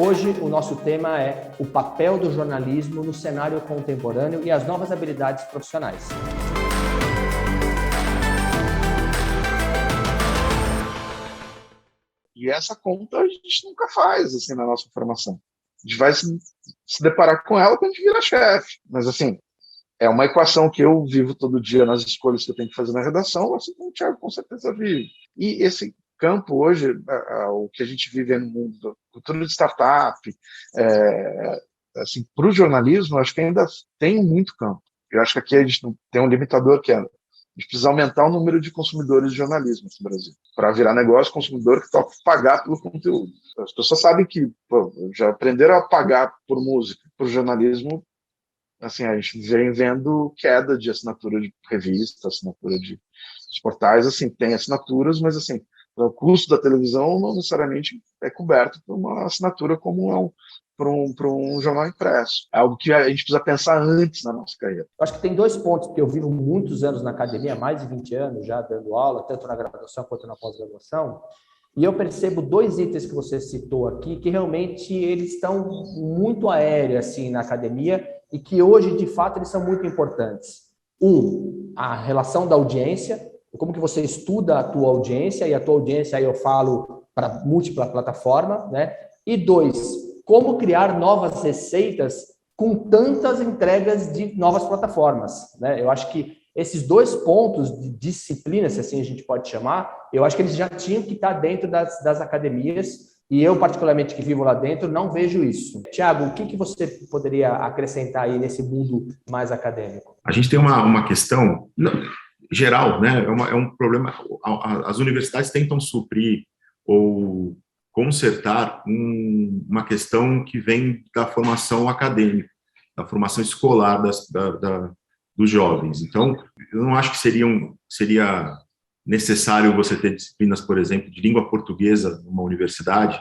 Hoje o nosso tema é o papel do jornalismo no cenário contemporâneo e as novas habilidades profissionais. E essa conta a gente nunca faz assim na nossa formação. A gente vai se deparar com ela quando a gente vira chefe. Mas assim, é uma equação que eu vivo todo dia nas escolhas que eu tenho que fazer na redação, assim como o Thiago com certeza vive. E esse campo hoje, o que a gente vive no mundo da cultura de startup, assim, para o jornalismo, acho que ainda tem muito campo. Eu acho que aqui a gente não tem um limitador que é a gente precisa aumentar o número de consumidores de jornalismo no Brasil. Para virar negócio, consumidor que toca pagar pelo conteúdo. As pessoas sabem que já aprenderam a pagar por música. Por jornalismo, assim, a gente vem vendo queda de assinatura de revista, assinatura de portais, assim, tem assinaturas, mas assim, o custo da televisão não necessariamente é coberto por uma assinatura como para um jornal impresso. É algo que a gente precisa pensar antes na nossa carreira. Eu acho que tem dois pontos, porque eu vivo muitos anos na academia, mais de 20 anos já dando aula, tanto na graduação quanto na pós-graduação, e eu percebo dois itens que você citou aqui, que realmente eles estão muito aéreos assim, na academia e que hoje, de fato, eles são muito importantes. A relação da audiência, como que você estuda a tua audiência, e a tua audiência aí eu falo para múltipla plataforma, né? E dois, como criar novas receitas com tantas entregas de novas plataformas, né? Eu acho que esses dois pontos de disciplina, se assim a gente pode chamar, eu acho que eles já tinham que estar dentro das academias, e eu, particularmente, que vivo lá dentro, não vejo isso. Tiago, o que você poderia acrescentar aí nesse mundo mais acadêmico? A gente tem uma questão geral, né? É um problema. As universidades tentam suprir ou consertar uma questão que vem da formação acadêmica, da formação escolar dos jovens. Então, eu não acho que seria necessário você ter disciplinas, por exemplo, de língua portuguesa numa universidade,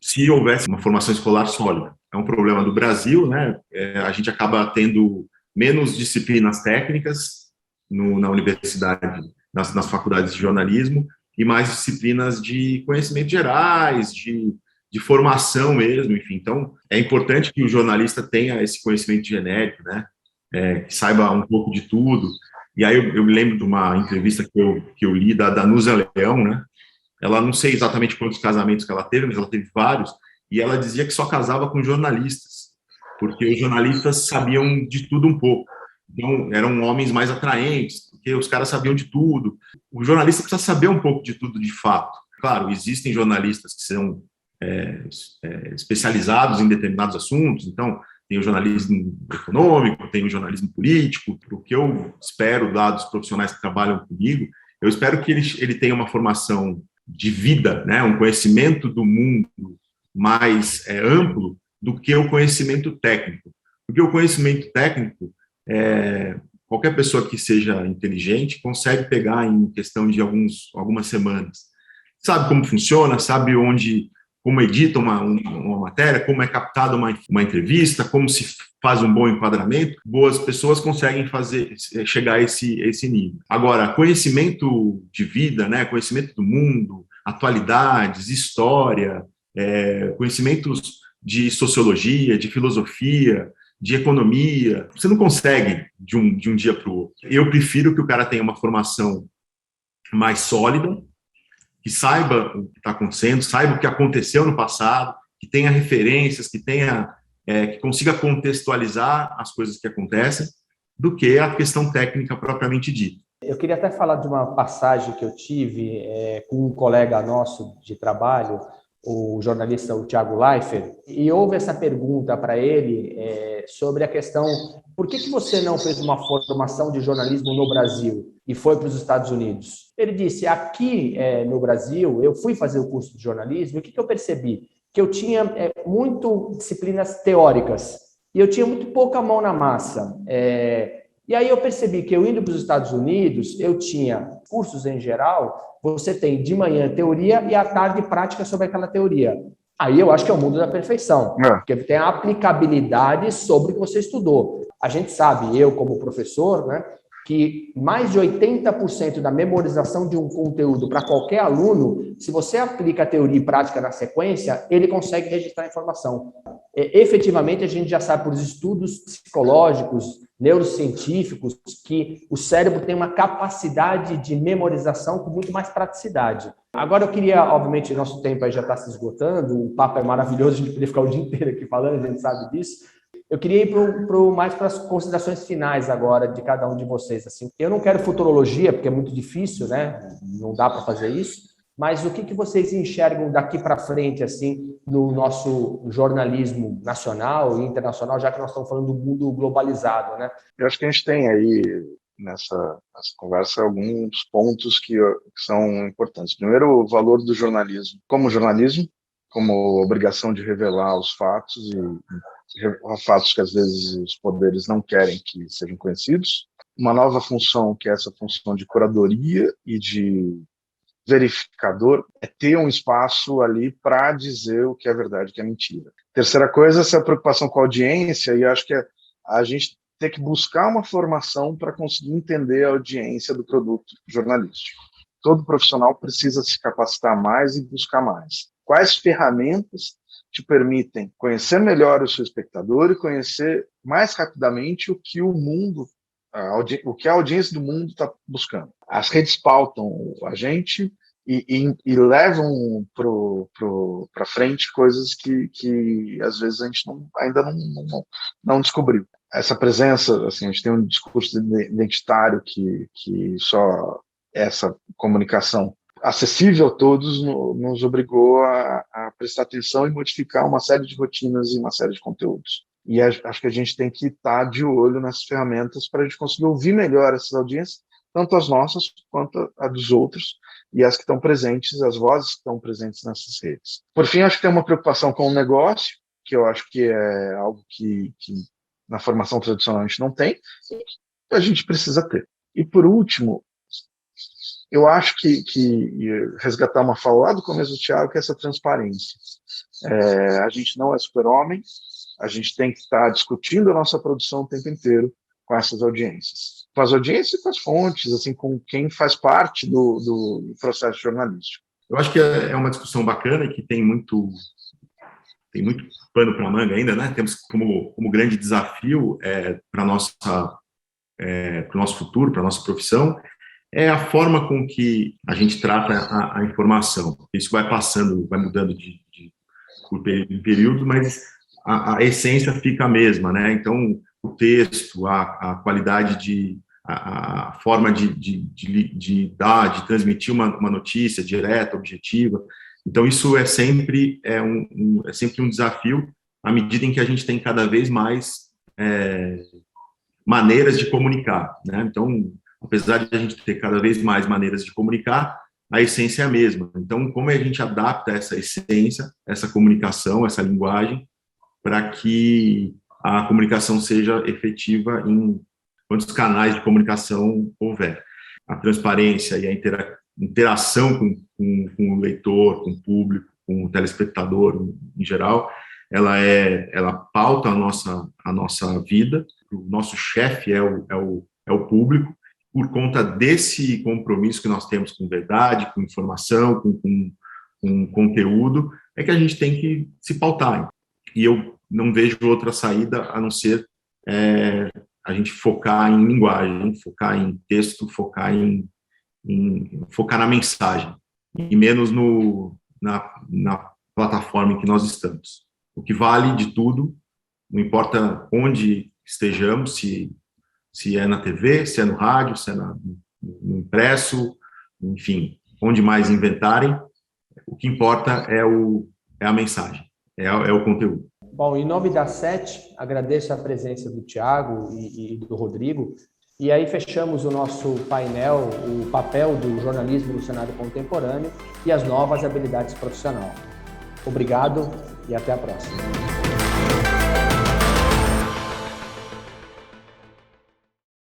se houvesse uma formação escolar sólida. É um problema do Brasil, né? A gente acaba tendo menos disciplinas técnicas na universidade, nas faculdades de jornalismo, e mais disciplinas de conhecimentos gerais, de formação mesmo, enfim. Então, é importante que o jornalista tenha esse conhecimento genérico, né? Que saiba um pouco de tudo. E aí eu me lembro de uma entrevista que eu li da Danusa Leão, né? Ela, não sei exatamente quantos casamentos que ela teve, mas ela teve vários, e ela dizia que só casava com jornalistas, porque os jornalistas sabiam de tudo um pouco. Então, eram homens mais atraentes, porque os caras sabiam de tudo. O jornalista precisa saber um pouco de tudo, de fato. Claro, existem jornalistas que são especializados em determinados assuntos, então tem o jornalismo econômico, tem o jornalismo político. O que eu espero, dados profissionais que trabalham comigo, eu espero que ele tenha uma formação de vida, né, um conhecimento do mundo mais amplo do que o conhecimento técnico. Porque o conhecimento técnico, qualquer pessoa que seja inteligente consegue pegar em questão de algumas semanas. Sabe como funciona, sabe como edita uma matéria, como é captada uma entrevista, como se faz um bom enquadramento. Boas pessoas conseguem chegar a esse nível. Agora, conhecimento de vida, né, conhecimento do mundo, atualidades, história, conhecimentos de sociologia, de filosofia, de economia, você não consegue de um dia para o outro. Eu prefiro que o cara tenha uma formação mais sólida, que saiba o que está acontecendo, saiba o que aconteceu no passado, que tenha referências, que consiga contextualizar as coisas que acontecem, do que a questão técnica propriamente dita. Eu queria até falar de uma passagem que eu tive com um colega nosso de trabalho, o jornalista Thiago Leifert, e houve essa pergunta para ele sobre a questão: por que você não fez uma formação de jornalismo no Brasil e foi para os Estados Unidos? Ele disse: aqui no Brasil, eu fui fazer o curso de jornalismo, e o que eu percebi? Que eu tinha muito disciplinas teóricas e eu tinha muito pouca mão na massa. E aí eu percebi que eu indo para os Estados Unidos, eu tinha cursos em geral, você tem de manhã teoria e à tarde prática sobre aquela teoria. Aí eu acho que é o mundo da perfeição, porque tem a aplicabilidade sobre o que você estudou. A gente sabe, eu como professor, né, que mais de 80% da memorização de um conteúdo para qualquer aluno, se você aplica a teoria e prática na sequência, ele consegue registrar a informação. Efetivamente, a gente já sabe por estudos psicológicos, neurocientíficos, que o cérebro tem uma capacidade de memorização com muito mais praticidade. Agora, eu queria, obviamente, nosso tempo aí já está se esgotando, o papo é maravilhoso, a gente poderia ficar o dia inteiro aqui falando, a gente sabe disso. Eu queria ir mais para as considerações finais agora de cada um de vocês. Assim, eu não quero futurologia, porque é muito difícil, né? Não dá para fazer isso. Mas o que vocês enxergam daqui para frente, assim, no nosso jornalismo nacional e internacional, já que nós estamos falando do mundo globalizado, né? Eu acho que a gente tem aí nessa conversa alguns pontos que são importantes. Primeiro, o valor do jornalismo, como obrigação de revelar os fatos e fatos que às vezes os poderes não querem que sejam conhecidos. Uma nova função, que é essa função de curadoria e de verificador, é ter um espaço ali para dizer o que é verdade e o que é mentira. Terceira coisa, essa preocupação com a audiência, e acho que a gente tem que buscar uma formação para conseguir entender a audiência do produto jornalístico. Todo profissional precisa se capacitar mais e buscar mais. Quais ferramentas te permitem conhecer melhor o seu espectador e conhecer mais rapidamente o que o mundo, o que a audiência do mundo está buscando. As redes pautam a gente e levam para frente coisas que às vezes a gente ainda não descobriu. Essa presença, assim, a gente tem um discurso identitário que só essa comunicação acessível a todos nos obrigou a prestar atenção e modificar uma série de rotinas e uma série de conteúdos. E acho que a gente tem que estar de olho nessas ferramentas para a gente conseguir ouvir melhor essas audiências, tanto as nossas quanto a dos outros, e as que estão presentes, as vozes que estão presentes nessas redes. Por fim, acho que tem uma preocupação com o negócio, que eu acho que é algo que na formação tradicional a gente não tem, e a gente precisa ter. E por último, eu acho que resgatar uma fala lá do começo do Thiago, que é essa transparência. A gente não é super-homem, a gente tem que estar discutindo a nossa produção o tempo inteiro com essas audiências. Com as audiências e com as fontes, assim, com quem faz parte do processo jornalístico. Eu acho que é uma discussão bacana e que tem muito pano para a manga ainda, né? Temos como grande desafio para o nosso futuro, para a nossa profissão, é a forma com que a gente trata a informação. Isso vai passando, vai mudando por período, mas a essência fica a mesma, né? Então, o texto, a qualidade a forma de transmitir uma notícia direta, objetiva. Então, isso é sempre um desafio, à medida em que a gente tem cada vez mais maneiras de comunicar, né? Então, apesar de a gente ter cada vez mais maneiras de comunicar, a essência é a mesma. Então, como a gente adapta essa essência, essa comunicação, essa linguagem, para que a comunicação seja efetiva em quantos canais de comunicação houver. A transparência e a interação com o leitor, com o público, com o telespectador em geral, ela pauta a nossa vida. O nosso chefe é o público. Por conta desse compromisso que nós temos com verdade, com informação, com conteúdo, é que a gente tem que se pautar. E eu não vejo outra saída a não ser a gente focar em linguagem, focar em texto, focar na mensagem, e menos na plataforma em que nós estamos. O que vale de tudo, não importa onde estejamos, se é na TV, se é no rádio, se é no impresso, enfim, onde mais inventarem, o que importa é a mensagem, é o conteúdo. Bom, em nome da SET, agradeço a presença do Thiago e do Rodrigo, e aí fechamos o nosso painel, o papel do jornalismo no cenário contemporâneo e as novas habilidades profissionais. Obrigado e até a próxima.